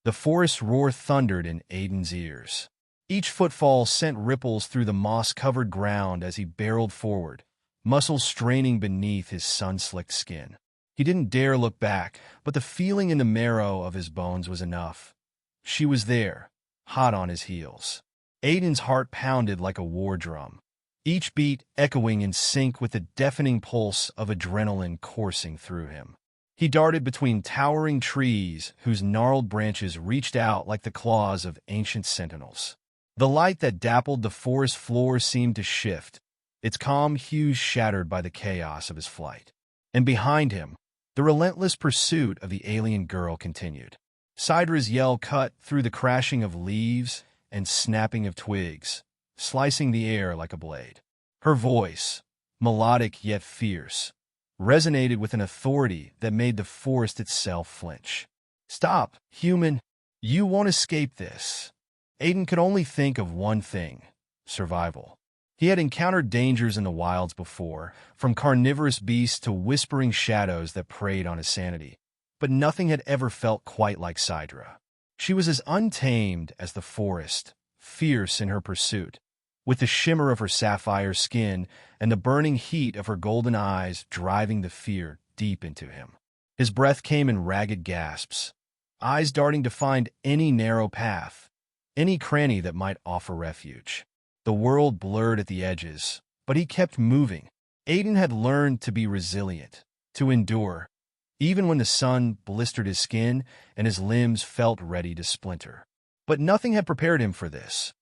The forest's roar thundered in Aiden's ears. Each footfall sent ripples through the moss-covered ground as he barreled forward, muscles straining beneath his sun-slicked skin. He didn't dare look back, but the feeling in the marrow of his bones was enough. She was there, hot on his heels. Aiden's heart pounded like a war drum, each beat echoing in sync with the deafening pulse of adrenaline coursing through him. He darted between towering trees whose gnarled branches reached out like the claws of ancient sentinels. The light that dappled the forest floor seemed to shift, its calm hues shattered by the chaos of his flight. And behind him, the relentless pursuit of the alien girl continued. Sydra's yell cut through the crashing of leaves and snapping of twigs, slicing the air like a blade. Her voice, melodic yet fierce, resonated with an authority that made the forest itself flinch. "Stop, human! You won't escape this." Aiden could only think of one thing: survival. He had encountered dangers in the wilds before, from carnivorous beasts to whispering shadows that preyed on his sanity, but nothing had ever felt quite like Sydra. She was as untamed as the forest, fierce in her pursuit, with the shimmer of her sapphire skin and the burning heat of her golden eyes driving the fear deep into him. His breath came in ragged gasps, eyes darting to find any narrow path, any cranny that might offer refuge. The world blurred at the edges, but he kept moving. Aiden had learned to be resilient, to endure, even when the sun blistered his skin and his limbs felt ready to splinter. But nothing had prepared him for this,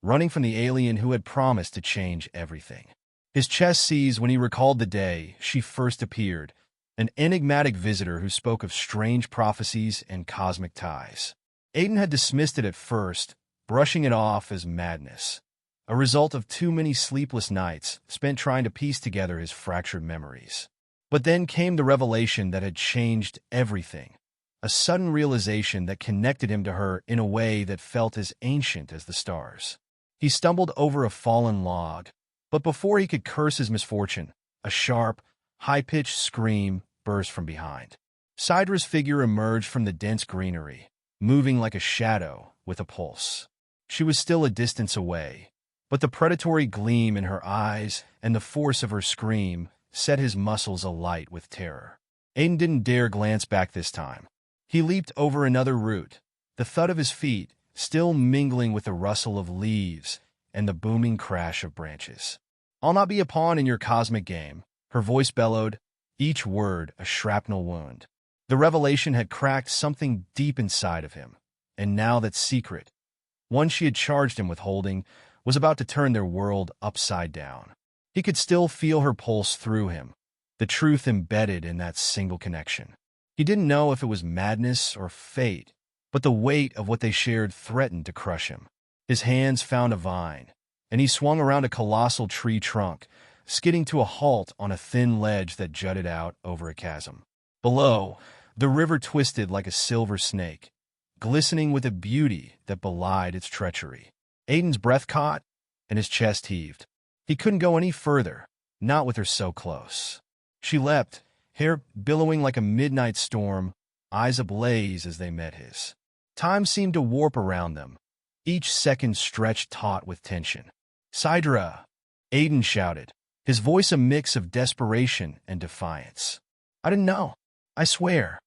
running from the alien who had promised to change everything. His chest seized when he recalled the day she first appeared, an enigmatic visitor who spoke of strange prophecies and cosmic ties. Aiden had dismissed it at first, brushing it off as madness, a result of too many sleepless nights spent trying to piece together his fractured memories. But then came the revelation that had changed everything, a sudden realization that connected him to her in a way that felt as ancient as the stars. He stumbled over a fallen log, but before he could curse his misfortune, a sharp, high-pitched scream burst from behind. Sydra's figure emerged from the dense greenery, moving like a shadow with a pulse. She was still a distance away, but the predatory gleam in her eyes and the force of her scream set his muscles alight with terror. Aiden didn't dare glance back this time. He leaped over another root, the thud of his feet still mingling with the rustle of leaves and the booming crash of branches. "I'll not be a pawn in your cosmic game," her voice bellowed, each word a shrapnel wound. The revelation had cracked something deep inside of him, and now that secret, one she had charged him with holding, was about to turn their world upside down. He could still feel her pulse through him, the truth embedded in that single connection. He didn't know if it was madness or fate, but the weight of what they shared threatened to crush him. His hands found a vine, and he swung around a colossal tree trunk, skidding to a halt on a thin ledge that jutted out over a chasm. Below, the river twisted like a silver snake, glistening with a beauty that belied its treachery. Aiden's breath caught, and his chest heaved. He couldn't go any further, not with her so close. She leapt, hair billowing like a midnight storm, eyes ablaze as they met his. Time seemed to warp around them, each second stretched taut with tension. "Sydra!" Aiden shouted, his voice a mix of desperation and defiance. "I didn't know. I swear."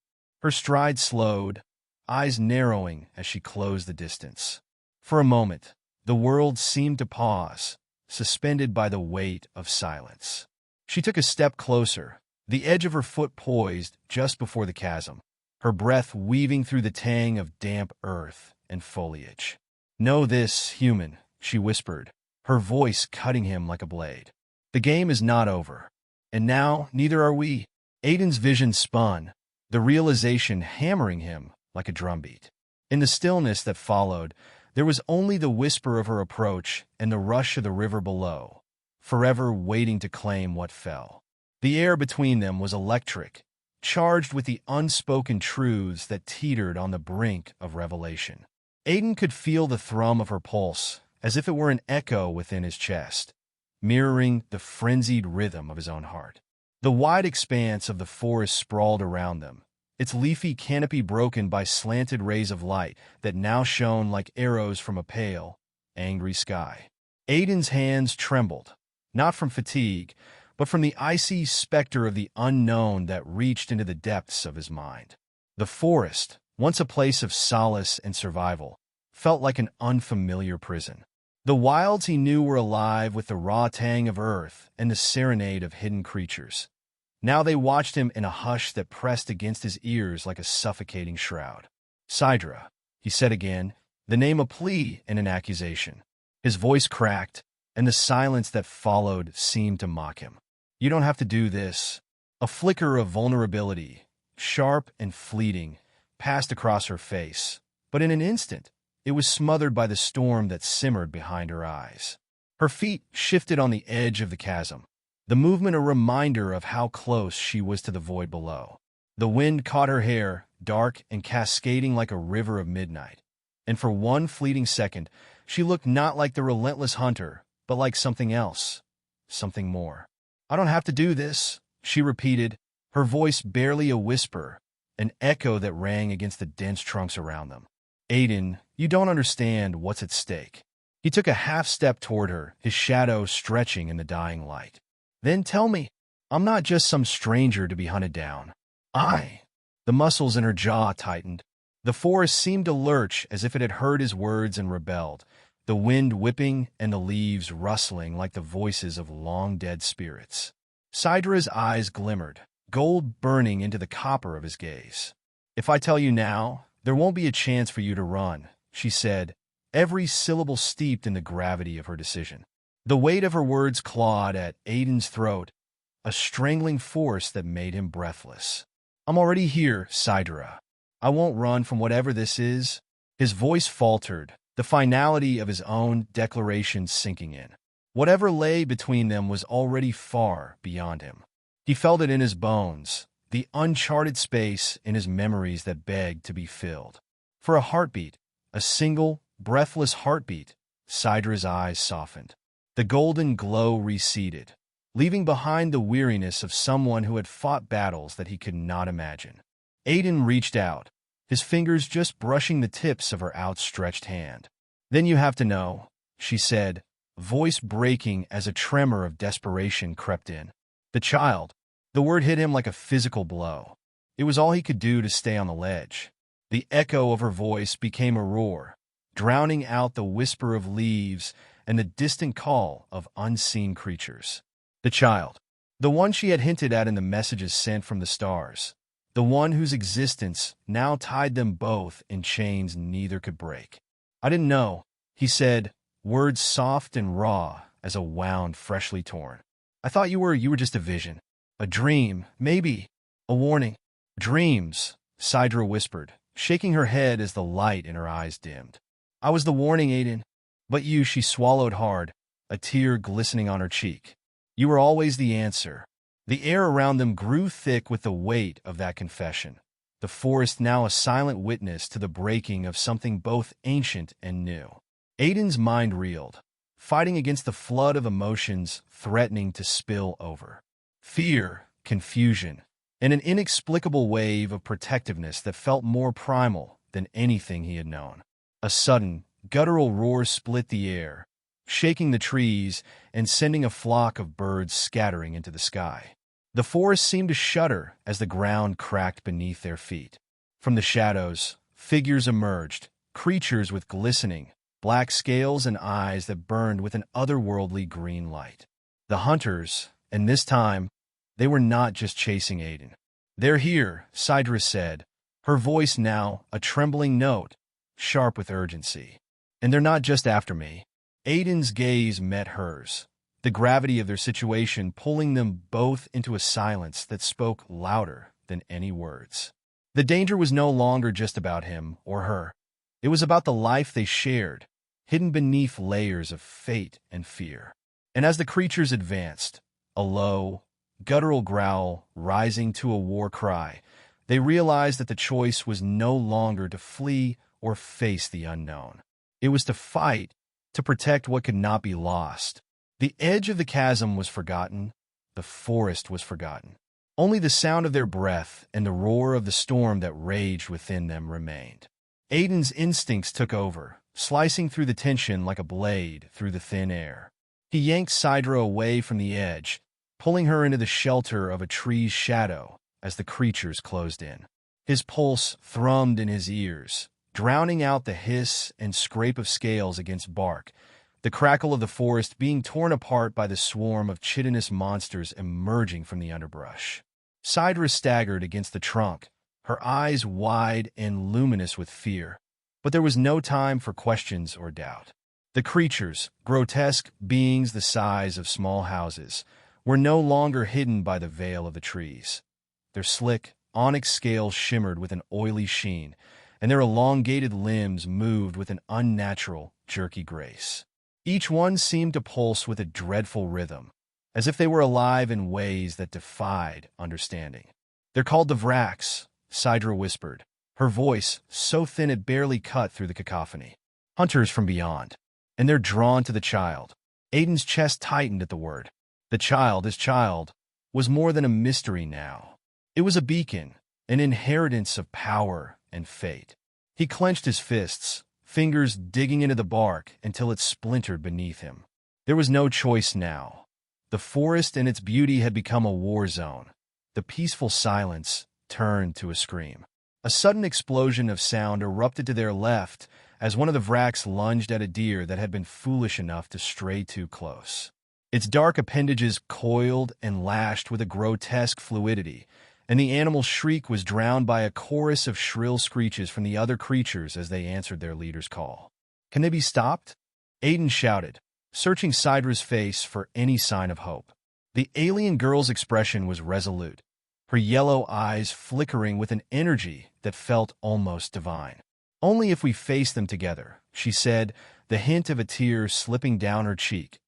Her stride slowed, eyes narrowing as she closed the distance. For a moment, the world seemed to pause, suspended by the weight of silence. She took a step closer, the edge of her foot poised just before the chasm, her breath weaving through the tang of damp earth and foliage. "Know this, human," she whispered, her voice cutting him like a blade. "The game is not over. And now, neither are we." Aiden's vision spun, the realization hammering him like a drumbeat. In the stillness that followed, there was only the whisper of her approach and the rush of the river below, forever waiting to claim what fell. The air between them was electric, charged with the unspoken truths that teetered on the brink of revelation. Aiden could feel the thrum of her pulse, as if it were an echo within his chest, mirroring the frenzied rhythm of his own heart. The wide expanse of the forest sprawled around them, its leafy canopy broken by slanted rays of light that now shone like arrows from a pale, angry sky. Aiden's hands trembled, not from fatigue, but from the icy specter of the unknown that reached into the depths of his mind. The forest, once a place of solace and survival, felt like an unfamiliar prison. The wilds he knew were alive with the raw tang of earth and the serenade of hidden creatures. Now they watched him in a hush that pressed against his ears like a suffocating shroud. "Sydra," he said again, the name a plea and an accusation. His voice cracked, and the silence that followed seemed to mock him. "You don't have to do this." A flicker of vulnerability, sharp and fleeting, passed across her face, but in an instant, it was smothered by the storm that simmered behind her eyes. Her feet shifted on the edge of the chasm, the movement a reminder of how close she was to the void below. The wind caught her hair, dark and cascading like a river of midnight, and for one fleeting second, she looked not like the relentless hunter, but like something else, something more. "I don't have to do this," she repeated, her voice barely a whisper, an echo that rang against the dense trunks around them. "Aiden, you don't understand what's at stake." He took a half-step toward her, his shadow stretching in the dying light. "Then tell me, I'm not just some stranger to be hunted down. The muscles in her jaw tightened. The forest seemed to lurch as if it had heard his words and rebelled, the wind whipping and the leaves rustling like the voices of long-dead spirits. Sydra's eyes glimmered, gold burning into the copper of his gaze. "If I tell you now, there won't be a chance for you to run," she said, every syllable steeped in the gravity of her decision. The weight of her words clawed at Aiden's throat, a strangling force that made him breathless. "I'm already here, Sydra. I won't run from whatever this is." His voice faltered, the finality of his own declaration sinking in. Whatever lay between them was already far beyond him. He felt it in his bones, the uncharted space in his memories that begged to be filled. For a heartbeat, a single, breathless heartbeat, Sydra's eyes softened. The golden glow receded, leaving behind the weariness of someone who had fought battles that he could not imagine. Aiden reached out, his fingers just brushing the tips of her outstretched hand. "Then you have to know," she said, voice breaking as a tremor of desperation crept in. "The child." The word hit him like a physical blow. It was all he could do to stay on the ledge. The echo of her voice became a roar, drowning out the whisper of leaves and the distant call of unseen creatures. The child. The one she had hinted at in the messages sent from the stars. The one whose existence now tied them both in chains neither could break. "I didn't know," he said, words soft and raw as a wound freshly torn. "I thought you were just a vision. A dream, maybe. A warning." "Dreams," Sydra whispered, shaking her head as the light in her eyes dimmed. "I was the warning, Aiden. But you," she swallowed hard, a tear glistening on her cheek. "You were always the answer." The air around them grew thick with the weight of that confession, the forest now a silent witness to the breaking of something both ancient and new. Aiden's mind reeled, fighting against the flood of emotions threatening to spill over. Fear, confusion, and an inexplicable wave of protectiveness that felt more primal than anything he had known. A sudden, guttural roar split the air, shaking the trees and sending a flock of birds scattering into the sky. The forest seemed to shudder as the ground cracked beneath their feet. From the shadows, figures emerged, creatures with glistening, black scales and eyes that burned with an otherworldly green light. The hunters, and this time, they were not just chasing Aiden. "They're here," Sydra said, her voice now a trembling note, sharp with urgency. "And they're not just after me." Aiden's gaze met hers, the gravity of their situation pulling them both into a silence that spoke louder than any words. The danger was no longer just about him or her. It was about the life they shared, hidden beneath layers of fate and fear. And as the creatures advanced, a low, guttural growl rising to a war cry, they realized that the choice was no longer to flee or face the unknown. It was to fight, to protect what could not be lost. The edge of the chasm was forgotten. The forest was forgotten. Only the sound of their breath and the roar of the storm that raged within them remained. Aiden's instincts took over, slicing through the tension like a blade through the thin air. He yanked Sydra away from the edge, pulling her into the shelter of a tree's shadow as the creatures closed in. His pulse thrummed in his ears, drowning out the hiss and scrape of scales against bark, the crackle of the forest being torn apart by the swarm of chitinous monsters emerging from the underbrush. Sydra staggered against the trunk, her eyes wide and luminous with fear, but there was no time for questions or doubt. The creatures, grotesque beings the size of small houses, were no longer hidden by the veil of the trees. Their slick, onyx scales shimmered with an oily sheen, and their elongated limbs moved with an unnatural, jerky grace. Each one seemed to pulse with a dreadful rhythm, as if they were alive in ways that defied understanding. "They're called the Vrax," Sydra whispered, her voice so thin it barely cut through the cacophony. "Hunters from beyond. And they're drawn to the child." Aiden's chest tightened at the word. The child, his child, was more than a mystery now. It was a beacon, an inheritance of power and fate. He clenched his fists, fingers digging into the bark until it splintered beneath him. There was no choice now. The forest and its beauty had become a war zone. The peaceful silence turned to a scream. A sudden explosion of sound erupted to their left as one of the Vrax lunged at a deer that had been foolish enough to stray too close. Its dark appendages coiled and lashed with a grotesque fluidity, and the animal's shriek was drowned by a chorus of shrill screeches from the other creatures as they answered their leader's call. "Can they be stopped?" Aiden shouted, searching Sydra's face for any sign of hope. The alien girl's expression was resolute, her yellow eyes flickering with an energy that felt almost divine. "Only if we face them together," she said, the hint of a tear slipping down her cheek,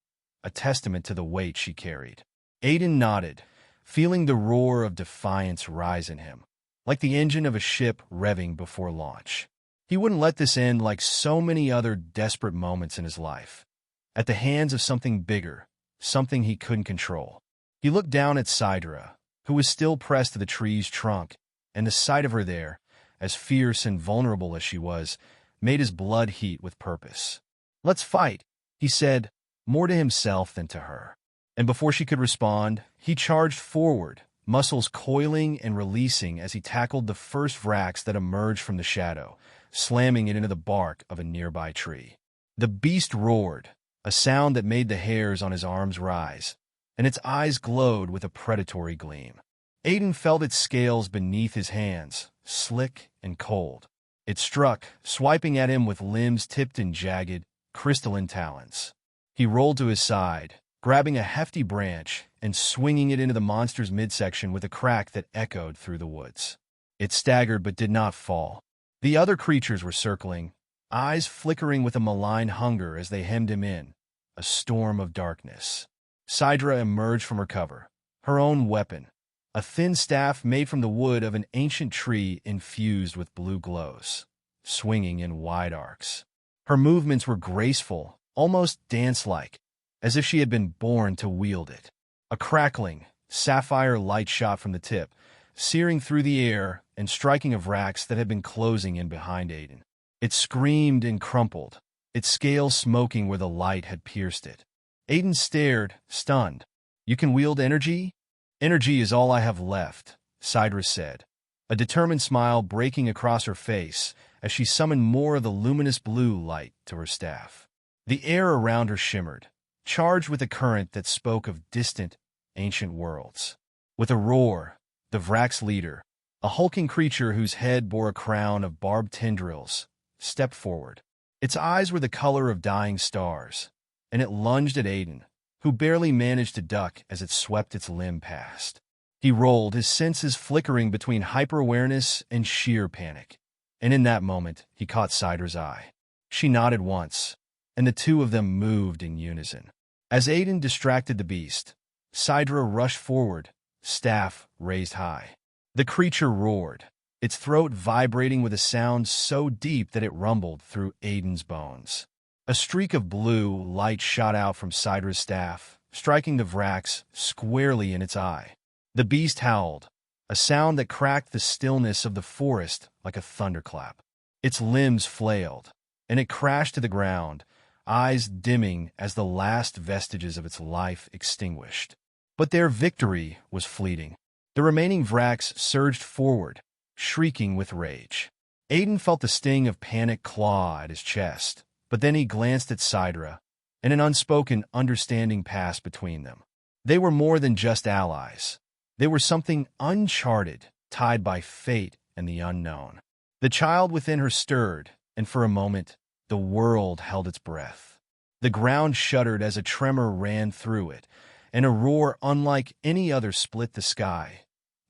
a testament to the weight she carried. Aiden nodded, feeling the roar of defiance rise in him, like the engine of a ship revving before launch. He wouldn't let this end like so many other desperate moments in his life, at the hands of something bigger, something he couldn't control. He looked down at Sydra, who was still pressed to the tree's trunk, and the sight of her there, as fierce and vulnerable as she was, made his blood heat with purpose. "Let's fight," he said, more to himself than to her. And before she could respond, he charged forward, muscles coiling and releasing as he tackled the first Vrax that emerged from the shadow, slamming it into the bark of a nearby tree. The beast roared, a sound that made the hairs on his arms rise, and its eyes glowed with a predatory gleam. Aiden felt its scales beneath his hands, slick and cold. It struck, swiping at him with limbs tipped in jagged, crystalline talons. He rolled to his side, grabbing a hefty branch and swinging it into the monster's midsection with a crack that echoed through the woods. It staggered but did not fall. The other creatures were circling, eyes flickering with a malign hunger as they hemmed him in, a storm of darkness. Sydra emerged from her cover, her own weapon, a thin staff made from the wood of an ancient tree infused with blue glows, swinging in wide arcs. Her movements were graceful, almost dance-like, as if she had been born to wield it. A crackling, sapphire light shot from the tip, searing through the air and striking a Vrax that had been closing in behind Aiden. It screamed and crumpled, its scales smoking where the light had pierced it. Aiden stared, stunned. "You can wield energy?" "Energy is all I have left," Sydra said, a determined smile breaking across her face as she summoned more of the luminous blue light to her staff. The air around her shimmered, charged with a current that spoke of distant, ancient worlds. With a roar, the Vrax leader, a hulking creature whose head bore a crown of barbed tendrils, stepped forward. Its eyes were the color of dying stars, and it lunged at Aiden, who barely managed to duck as it swept its limb past. He rolled, his senses flickering between hyper-awareness and sheer panic. And in that moment, he caught Sydra's eye. She nodded once, and the two of them moved in unison. As Aiden distracted the beast, Sydra rushed forward, staff raised high. The creature roared, its throat vibrating with a sound so deep that it rumbled through Aiden's bones. A streak of blue light shot out from Sydra's staff, striking the Vrax squarely in its eye. The beast howled, a sound that cracked the stillness of the forest like a thunderclap. Its limbs flailed, and it crashed to the ground, eyes dimming as the last vestiges of its life extinguished. But their victory was fleeting. The remaining Vrax surged forward, shrieking with rage. Aiden felt the sting of panic claw at his chest, but then he glanced at Sydra, and an unspoken understanding passed between them. They were more than just allies. They were something uncharted, tied by fate and the unknown. The child within her stirred, and for a moment, the world held its breath. The ground shuddered as a tremor ran through it, and a roar unlike any other split the sky.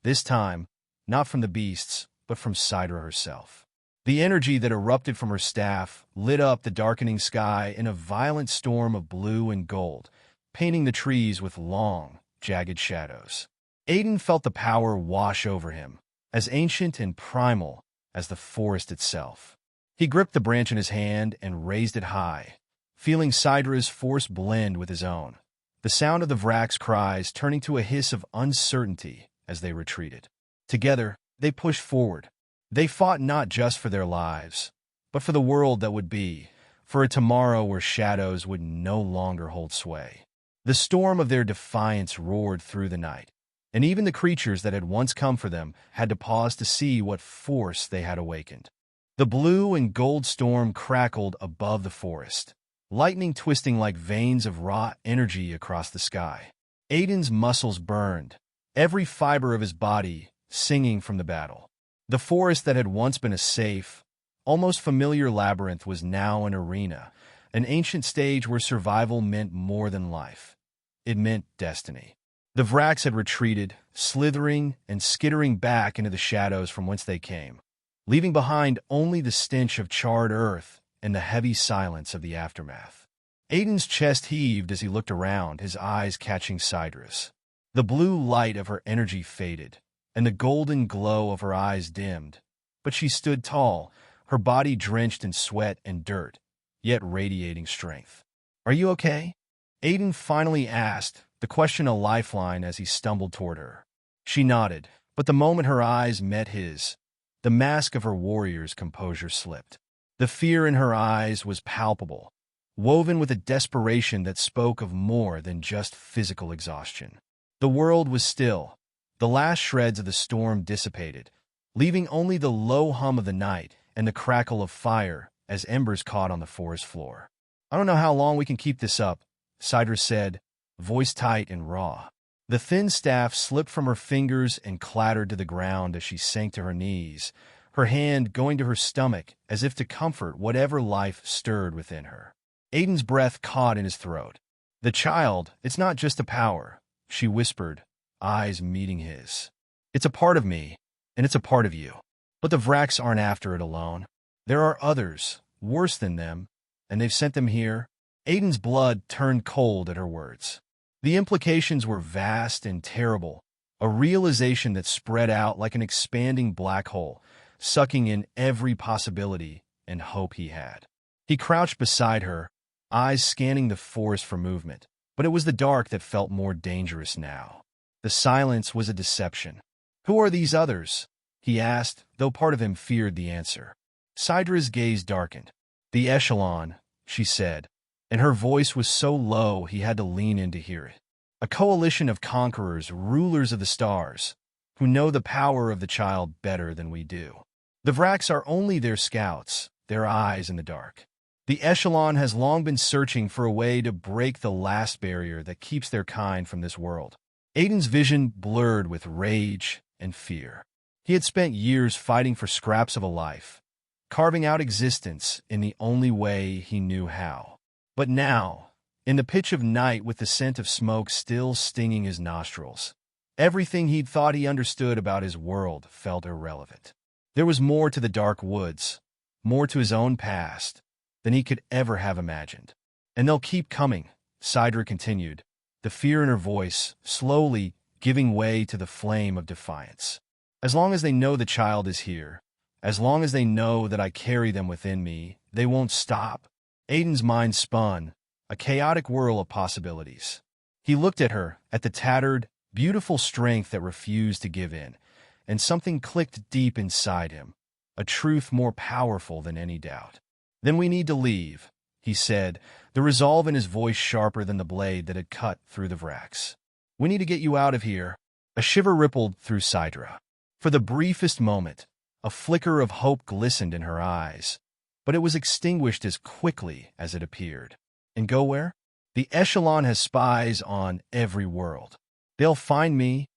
This time, not from the beasts, but from Sydra herself. The energy that erupted from her staff lit up the darkening sky in a violent storm of blue and gold, painting the trees with long, jagged shadows. Aiden felt the power wash over him, as ancient and primal as the forest itself. He gripped the branch in his hand and raised it high, feeling Sydra's force blend with his own, the sound of the Vrax cries turning to a hiss of uncertainty as they retreated. Together, they pushed forward. They fought not just for their lives, but for the world that would be, for a tomorrow where shadows would no longer hold sway. The storm of their defiance roared through the night, and even the creatures that had once come for them had to pause to see what force they had awakened. The blue and gold storm crackled above the forest, lightning twisting like veins of raw energy across the sky. Aiden's muscles burned, every fiber of his body singing from the battle. The forest that had once been a safe, almost familiar labyrinth was now an arena, an ancient stage where survival meant more than life. It meant destiny. The Vrax had retreated, slithering and skittering back into the shadows from whence they came, leaving behind only the stench of charred earth and the heavy silence of the aftermath. Aiden's chest heaved as he looked around, his eyes catching Sydra's. The blue light of her energy faded, and the golden glow of her eyes dimmed, but she stood tall, her body drenched in sweat and dirt, yet radiating strength. "Are you okay?" Aiden finally asked, the question a lifeline as he stumbled toward her. She nodded, but the moment her eyes met his, the mask of her warrior's composure slipped. The fear in her eyes was palpable, woven with a desperation that spoke of more than just physical exhaustion. The world was still. The last shreds of the storm dissipated, leaving only the low hum of the night and the crackle of fire as embers caught on the forest floor. "I don't know how long we can keep this up," Sydra said, voice tight and raw. The thin staff slipped from her fingers and clattered to the ground as she sank to her knees, her hand going to her stomach as if to comfort whatever life stirred within her. Aiden's breath caught in his throat. "The child, it's not just a power," she whispered, eyes meeting his. "It's a part of me, and it's a part of you. But the Vrax aren't after it alone. There are others, worse than them, and they've sent them here." Aiden's blood turned cold at her words. The implications were vast and terrible, a realization that spread out like an expanding black hole, sucking in every possibility and hope he had. He crouched beside her, eyes scanning the forest for movement, but it was the dark that felt more dangerous now. The silence was a deception. "Who are these others?" he asked, though part of him feared the answer. Sydra's gaze darkened. "The Echelon," she said, and her voice was so low he had to lean in to hear it. "A coalition of conquerors, rulers of the stars, who know the power of the child better than we do. The Vrax are only their scouts, their eyes in the dark. The Echelon has long been searching for a way to break the last barrier that keeps their kind from this world." Aiden's vision blurred with rage and fear. He had spent years fighting for scraps of a life, carving out existence in the only way he knew how. But now, in the pitch of night with the scent of smoke still stinging his nostrils, everything he'd thought he understood about his world felt irrelevant. There was more to the dark woods, more to his own past, than he could ever have imagined. "And they'll keep coming," Sydra continued, the fear in her voice slowly giving way to the flame of defiance. "As long as they know the child is here, as long as they know that I carry them within me, they won't stop." Aiden's mind spun, a chaotic whirl of possibilities. He looked at her, at the tattered, beautiful strength that refused to give in, and something clicked deep inside him, a truth more powerful than any doubt. "Then we need to leave," he said, the resolve in his voice sharper than the blade that had cut through the Vrax. "We need to get you out of here." A shiver rippled through Sydra. For the briefest moment, a flicker of hope glistened in her eyes, but it was extinguished as quickly as it appeared. "And go where?" "The Echelon has spies on every world. They'll find me,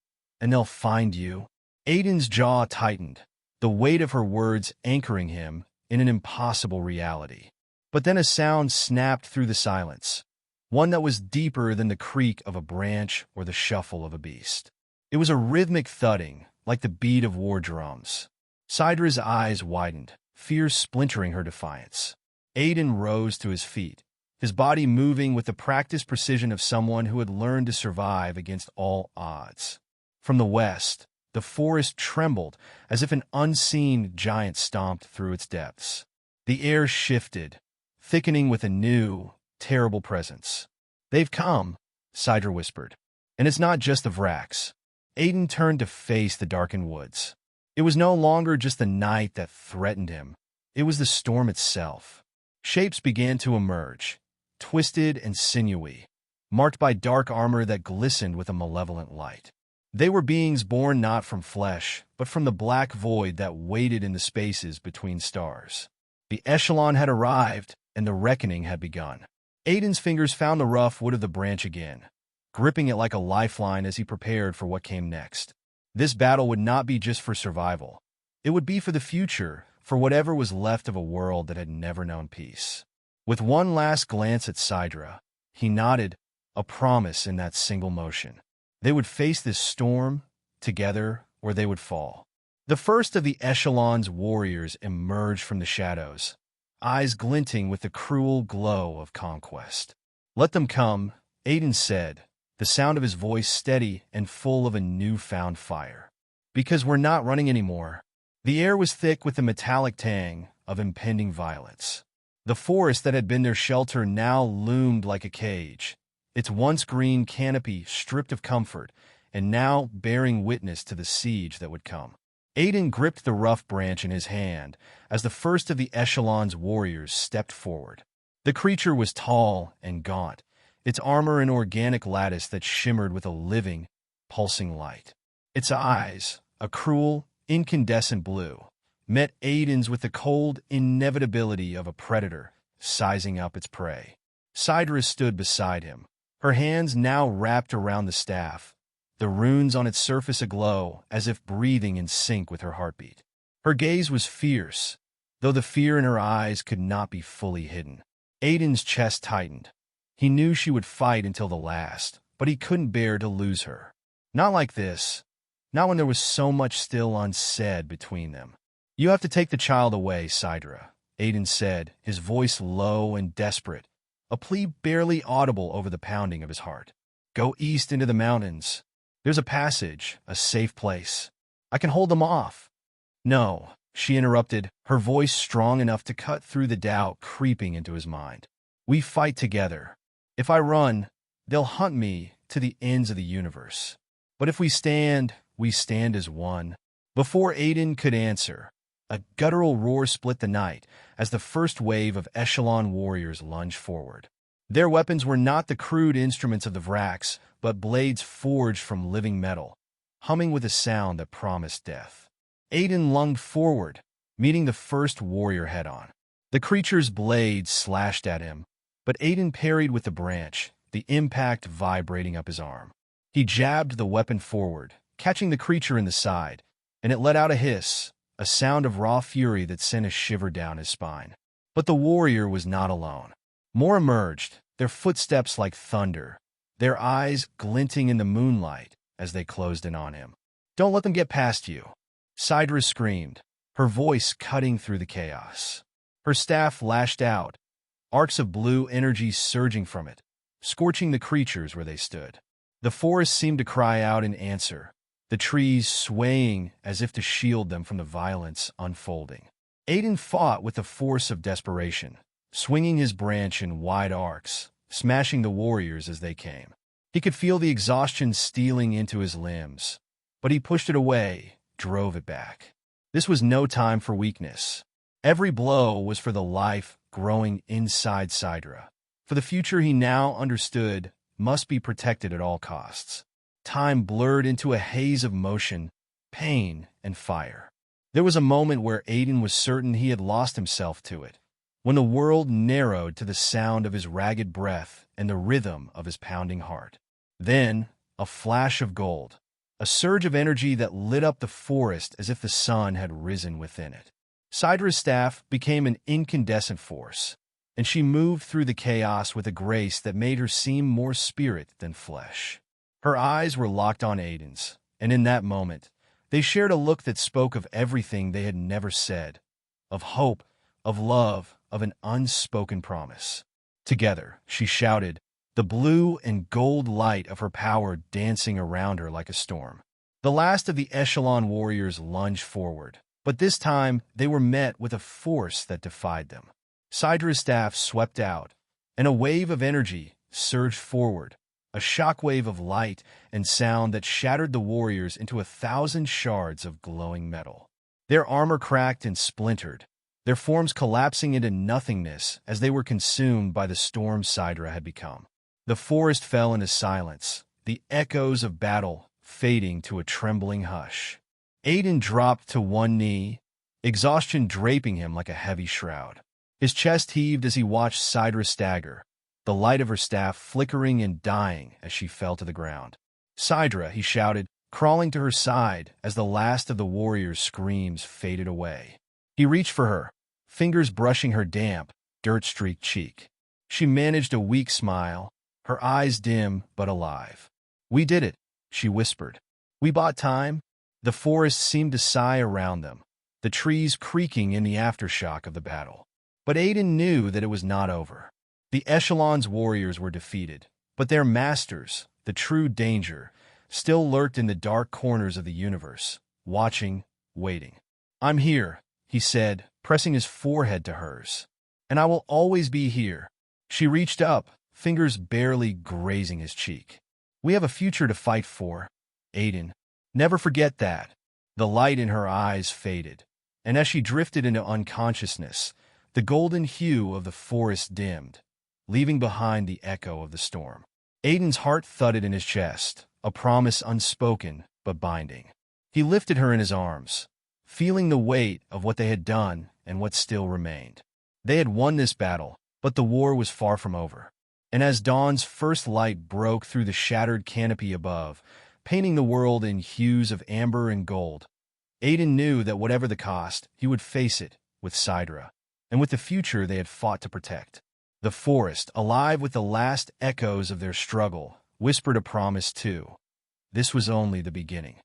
and they'll find you." Aiden's jaw tightened, the weight of her words anchoring him in an impossible reality. But then a sound snapped through the silence, one that was deeper than the creak of a branch or the shuffle of a beast. It was a rhythmic thudding, like the beat of war drums. Sydra's eyes widened, fear splintering her defiance. Aiden rose to his feet, his body moving with the practiced precision of someone who had learned to survive against all odds. From the west, the forest trembled as if an unseen giant stomped through its depths. The air shifted, thickening with a new, terrible presence. "They've come," Sydra whispered. "And it's not just the Vrax." Aiden turned to face the darkened woods. It was no longer just the night that threatened him. It was the storm itself. Shapes began to emerge, twisted and sinewy, marked by dark armor that glistened with a malevolent light. They were beings born not from flesh, but from the black void that waited in the spaces between stars. The Echelon had arrived, and the reckoning had begun. Aiden's fingers found the rough wood of the branch again, gripping it like a lifeline as he prepared for what came next. This battle would not be just for survival. It would be for the future, for whatever was left of a world that had never known peace. With one last glance at Sydra, he nodded, a promise in that single motion. They would face this storm together, or they would fall. The first of the Echelon's warriors emerged from the shadows, eyes glinting with the cruel glow of conquest. "Let them come," Aiden said, the sound of his voice steady and full of a newfound fire. "Because we're not running anymore." The air was thick with the metallic tang of impending violence. The forest that had been their shelter now loomed like a cage, its once green canopy stripped of comfort, and now bearing witness to the siege that would come. Aiden gripped the rough branch in his hand as the first of the Echelon's warriors stepped forward. The creature was tall and gaunt, its armor an organic lattice that shimmered with a living, pulsing light. Its eyes, a cruel, incandescent blue, met Aiden's with the cold inevitability of a predator sizing up its prey. Sydra stood beside him, her hands now wrapped around the staff, the runes on its surface aglow as if breathing in sync with her heartbeat. Her gaze was fierce, though the fear in her eyes could not be fully hidden. Aiden's chest tightened. He knew she would fight until the last, but he couldn't bear to lose her. Not like this. Not when there was so much still unsaid between them. "You have to take the child away, Sydra," Aiden said, his voice low and desperate, a plea barely audible over the pounding of his heart. "Go east into the mountains. There's a passage, a safe place. I can hold them off." "No," she interrupted, her voice strong enough to cut through the doubt creeping into his mind. "We fight together. If I run, they'll hunt me to the ends of the universe. But if we stand as one." Before Aiden could answer, a guttural roar split the night as the first wave of Echelon warriors lunged forward. Their weapons were not the crude instruments of the Vrax, but blades forged from living metal, humming with a sound that promised death. Aiden lunged forward, meeting the first warrior head-on. The creature's blade slashed at him, but Aiden parried with the branch, the impact vibrating up his arm. He jabbed the weapon forward, catching the creature in the side, and it let out a hiss, a sound of raw fury that sent a shiver down his spine. But the warrior was not alone. More emerged, their footsteps like thunder, their eyes glinting in the moonlight as they closed in on him. "Don't let them get past you," Sydra screamed, her voice cutting through the chaos. Her staff lashed out, arcs of blue energy surging from it, scorching the creatures where they stood. The forest seemed to cry out in answer, the trees swaying as if to shield them from the violence unfolding. Aiden fought with the force of desperation, swinging his branch in wide arcs, smashing the warriors as they came. He could feel the exhaustion stealing into his limbs, but he pushed it away, drove it back. This was no time for weakness. Every blow was for the life growing inside Sydra, for the future he now understood must be protected at all costs. Time blurred into a haze of motion, pain, and fire. There was a moment where Aiden was certain he had lost himself to it, when the world narrowed to the sound of his ragged breath and the rhythm of his pounding heart. Then, a flash of gold, a surge of energy that lit up the forest as if the sun had risen within it. Sydra's staff became an incandescent force, and she moved through the chaos with a grace that made her seem more spirit than flesh. Her eyes were locked on Aiden's, and in that moment, they shared a look that spoke of everything they had never said, of hope, of love, of an unspoken promise. Together, she shouted, the blue and gold light of her power dancing around her like a storm. The last of the Echelon warriors lunged forward, but this time they were met with a force that defied them. Sydra's staff swept out, and a wave of energy surged forward, a shockwave of light and sound that shattered the warriors into 1,000 shards of glowing metal. Their armor cracked and splintered, their forms collapsing into nothingness as they were consumed by the storm Sydra had become. The forest fell into silence, the echoes of battle fading to a trembling hush. Aiden dropped to one knee, exhaustion draping him like a heavy shroud. His chest heaved as he watched Sydra stagger, the light of her staff flickering and dying as she fell to the ground. Sydra, he shouted, crawling to her side as the last of the warrior's screams faded away. He reached for her, fingers brushing her damp, dirt-streaked cheek. She managed a weak smile, her eyes dim but alive. "We did it," she whispered. "We bought time." The forest seemed to sigh around them, the trees creaking in the aftershock of the battle. But Aiden knew that it was not over. The Echelon's warriors were defeated, but their masters, the true danger, still lurked in the dark corners of the universe, watching, waiting. "I'm here," he said, pressing his forehead to hers. "And I will always be here." She reached up, fingers barely grazing his cheek. "We have a future to fight for, Aiden. Never forget that." The light in her eyes faded, and as she drifted into unconsciousness, the golden hue of the forest dimmed, leaving behind the echo of the storm. Aiden's heart thudded in his chest, a promise unspoken but binding. He lifted her in his arms, feeling the weight of what they had done and what still remained. They had won this battle, but the war was far from over. And as dawn's first light broke through the shattered canopy above, painting the world in hues of amber and gold, Aiden knew that whatever the cost, he would face it with Sydra, and with the future they had fought to protect. The forest, alive with the last echoes of their struggle, whispered a promise too. This was only the beginning.